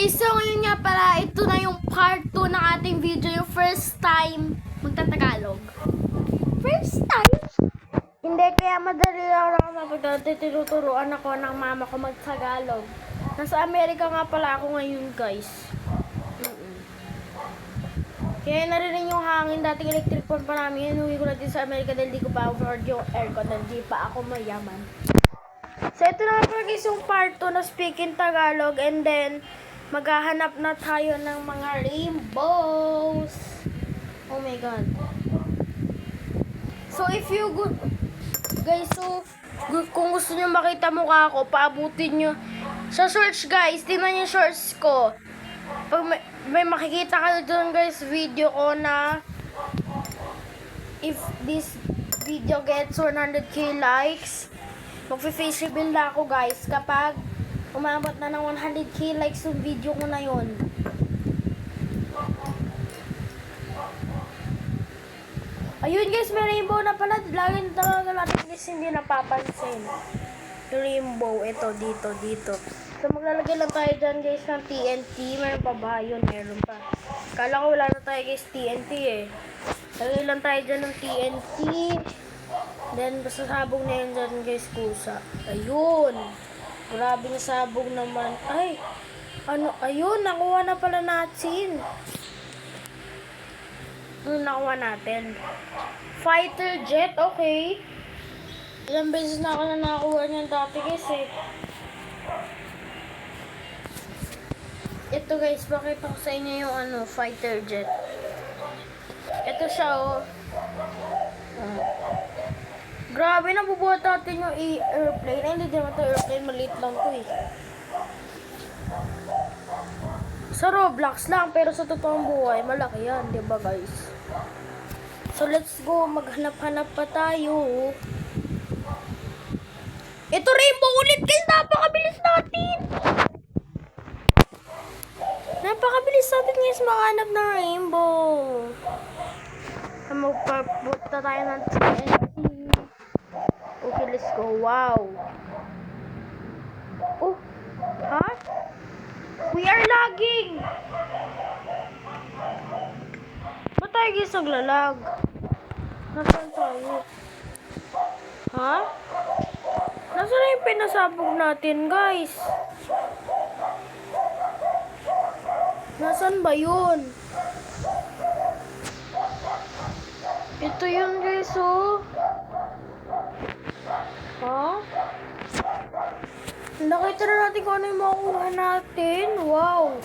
guys, so ngayon nga pala, ito na yung part 2 ng ating video, yung first time magtatagalog. First time? Hindi, kaya madali lang ako mapagtatinuturuan ako ng mama ko magtagalog. Nasa Amerika nga pala ako ngayon, guys. Kaya narinig yung hangin, dating electric fan pa namin, inuwi ko na din sa Amerika dahil di ko pa afford yung aircon dahil di pa ako mayaman. So, ito na nga guys yung part 2 na speaking Tagalog, and then maghahanap na tayo ng mga rainbows. Oh my god. So, if you guys, so kung gusto niyo makita mukha ko, paabutin niyo sa search, guys. Tingnan niyo shorts ko. Pag may makikita kayo doon, guys, video ko na if this video gets 100k likes, magfe-face reveal na ako, guys, kapag umabot na ng 100k likes yung video ko na yon. Ayun, guys, may rainbow na pala. Lagi talaga natin, guys, hindi napapansin. Yung rainbow, ito, dito. So, maglalagay lang tayo dyan, guys, ng TNT. Meron pa ba? Yun, meron pa. Kala ko wala na tayo, guys, TNT eh. Lagay lang tayo dyan ng TNT. Then, basta sabog na yun dyan, guys, kusa. Ayun. Grabe na sabog naman. Ay, ayun, nakuha na pala natin. Nakuha natin. Fighter jet, okay. Ilang beses na ako na nakakuha niyan dati, guys, eh. Ito, guys, pakita ko sa inyo yung fighter jet. Ito siya, oh. Grabe, nabubuhat natin yung airplane. Ay, hindi naman ito airplane, maliit lang ito, eh. Sa Roblox lang, pero sa totoong buhay, malaki yan, di ba, guys? So, let's go. Maghanap-hanap pa tayo. Ito, rainbow ulit, guys. Napakabilis natin. Napakabilis natin, guys, makahanap ng rainbow. Magpapunta tayo ng TNT. Okay, let's go. Wow. Oh, ha? We are lagging. Ba't tayo, guys, naglalag? Nasaan tayo? Ha? Nasaan na yung pinasabog natin, guys? Nasaan ba yun? Ito yun, guys, oh. Ha? Nakita na natin kung ano yung makukuha natin. Wow.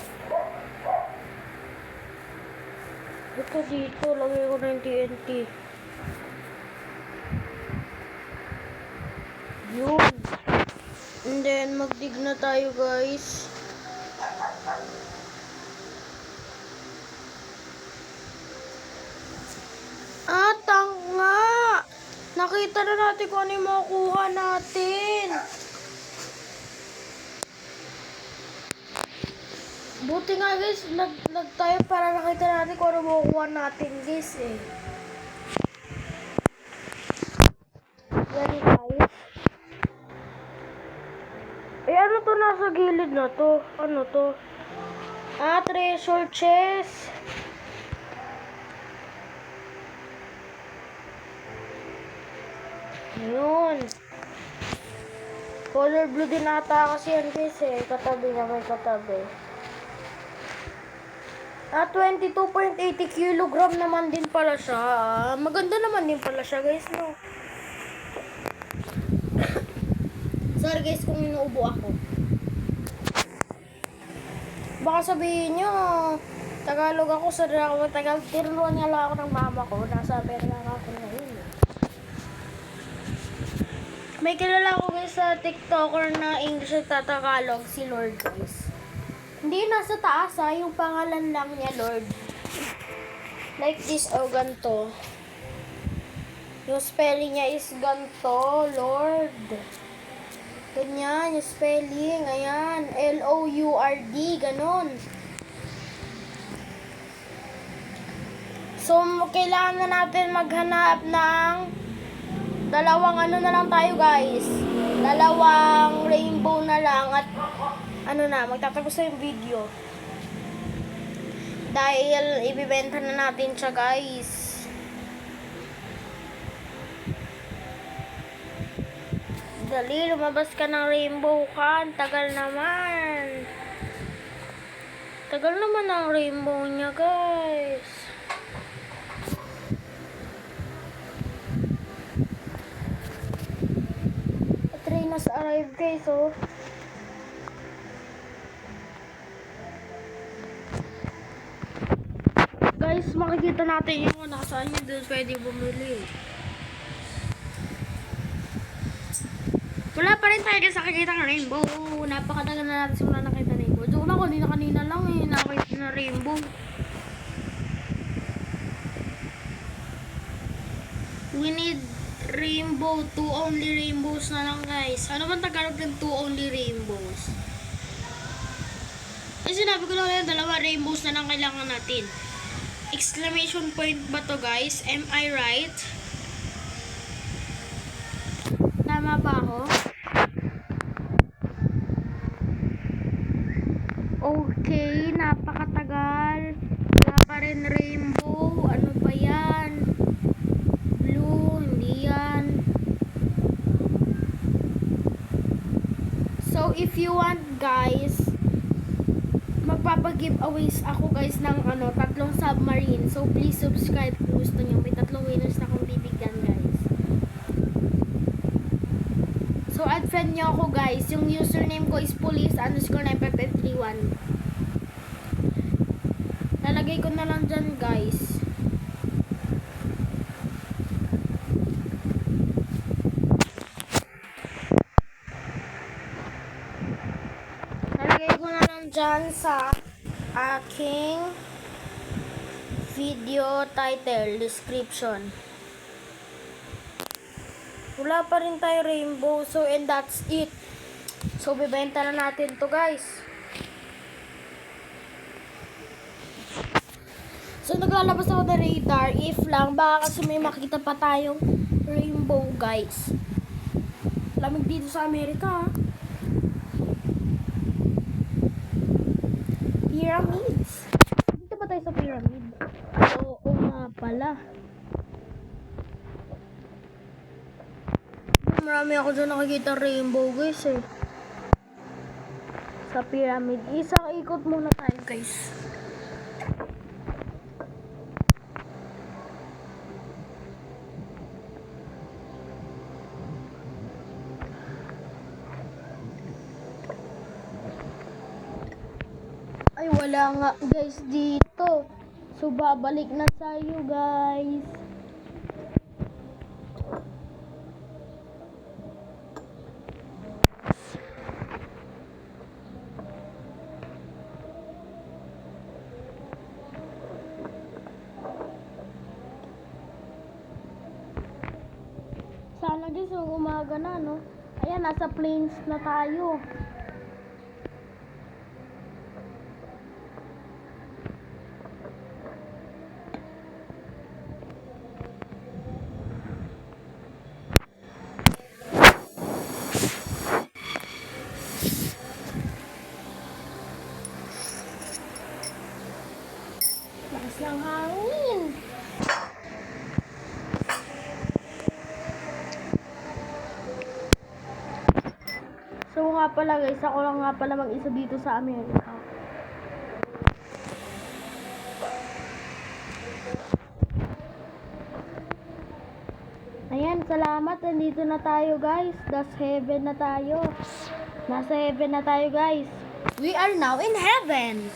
Ito dito. Lagay ko na yung TNT. Yun. And then, magdig na tayo, guys. Ah, tanga! Nakita na natin kung ano yung makukuha natin. Buti nga, guys, nag tayo para nakita natin kung ano makukuha natin, guys, eh. Yan, guys. Eh, ano to nasa gilid na to? Ano to? Ah, treasure chest. Yun. Color blue din ata kasi yan, guys, eh. Katabi niya, may katabi. Ah, 22.80 kilogram naman din pala siya. Maganda naman din pala siya, guys, no? Sorry, guys, kung inuubo ako. Baka sabihin nyo, Tagalog ako, sorry ako, Tagalog. Tinuruan nga lang ako ng mama ko. Nasa Amerika ako ngayon. May kilala ko, guys, sa TikToker na English at Tagalog, si Lord, guys. Hindi nasa taas, yung pangalan lang niya, Lord. Like this, ganto. Yung spelling niya is ganto, Lord. Ganyan, yung spelling, ayan. L-O-U-R-D, ganon. So, kailangan na natin maghanap ng dalawang ano na lang tayo, guys. Dalawang rainbow na lang at ano na, magtatapos na yung video. Dahil ibibenta na natin siya, guys. Dali, lumabas ka ng rainbow ka. Ang tagal naman. Tagal naman ang rainbow niya, guys. The train has arrived, guys, oh. Guys, makikita natin yung nasaan nyo doon pwede bumili. Wala pa rin tayo sa kakita ng rainbow. Napakatagal na natin simula nakita rainbow. Joke lang, kanina lang eh. Nakita na rainbow. We need rainbow. 2 only rainbows na lang, guys. Ano bang Tagalog ng 2 only rainbows? Eh, sinabi ko lang yan, 2 rainbows na lang kailangan natin. Exclamation point ba to, guys? Am I right? Tama ba ako? Okay, napakatagal. Wala pa rin rainbow. Ano ba yan? Blue, hindi yan. So, if you want, guys, magpapag-giveaways ako, guys, ng 3 submarine. So, please subscribe kung gusto nyo. May 3 winners na akong bibigyan, guys. So, add friend nyo ako, guys. Yung username ko is police_95531. Lalagay ko na lang dyan, guys. Lalagay ko na lang dyan sa aking video title, description. Wala pa rin tayo rainbow. So, and that's it. So, bibenta na natin to, guys. So, naglalabas ako ng radar. If lang, baka kasi may makita pa tayong rainbow, guys. Lamig dito sa Amerika, ha? Pyramids. Dito ba tayo sa pyramid? Oo nga pala. Marami ako dyan nakikita rainbow, guys, eh. Sa pyramid. Isang ikot muna tayo, guys. Ay, wala nga, guys, dito. So, babalik na tayo, guys. Sana, guys, umaga na, no? Ayan, nasa plains na tayo. Lakas ng hangin. So nga pala, guys, ako lang nga pala mag-isa dito sa Amerika. Ayan, salamat. Nandito na tayo, guys. Das heaven na tayo. Nasa heaven na tayo, guys. We are now in heaven.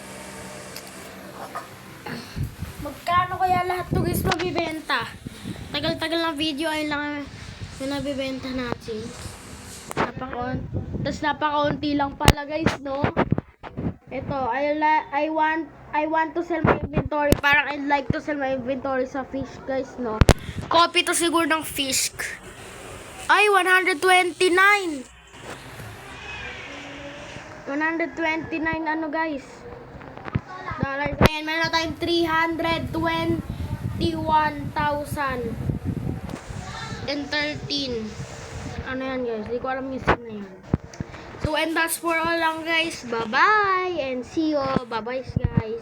Magkano kaya lahat to, guys, mabibenta? Tagal-tagal ng video ay lang yung nabibenta natin. Tapos napakaunti lang pala, guys, no? Ito, I want to sell my inventory. Parang I'd like to sell my inventory sa fish, guys, no? Copy to siguro ng fish. Ay, 129. 129 ano, guys? Dollars. Ayan, meron tayong 321,013. Ano yan, guys? Hindi ko alam yung sim na yan. So, and that's for all lang, guys. Bye-bye. And see you. Bye-bye, guys.